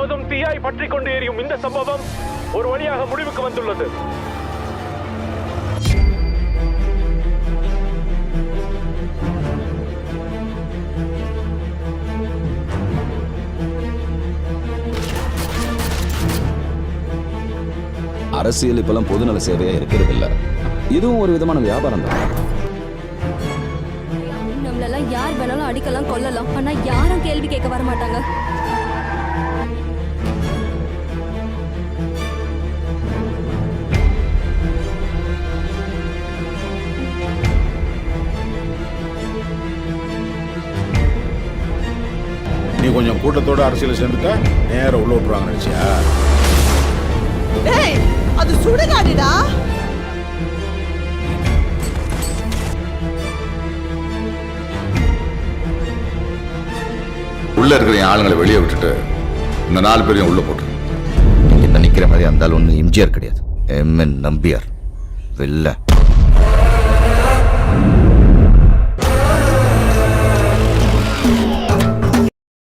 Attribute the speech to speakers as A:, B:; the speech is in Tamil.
A: முழுவதும் தீயாய் பற்றிக் கொண்டு எரியும் இந்த சம்பவம் ஒரு வழியாக முடிவுக்கு வந்துள்ளது.
B: அரசியல் இப்பெல்லாம் பொதுநல சேவையா இருக்கிறது இல்ல. இதுவும் ஒரு விதமான வியாபாரம் தான்.
C: நம்மளெல்லாம் யார் வேணாலும் அடிக்கலாம் கொல்லலாம், ஆனா யாரும் கேள்வி கேட்க வர மாட்டாங்க.
D: நீ கொஞ்சம் கூட்டத்தோட அரசியல் சேர்ந்துட்டா நேரம் உள்ள விட்டுருவாங்க நினைச்சியா?
E: டேய், அது சுடுகாடுடா.
F: உள்ள இருக்கிற ஆளுங்களை வெளியே விட்டுட்டு இந்த 4 பேரையும் உள்ள போட்டு. நீங்க நிக்கிற மாதிரி அந்த ஆள் ஒண்ணு எம்ஜிஆர் கிடையாது, எம்என் நம்பியார் வெள்ள.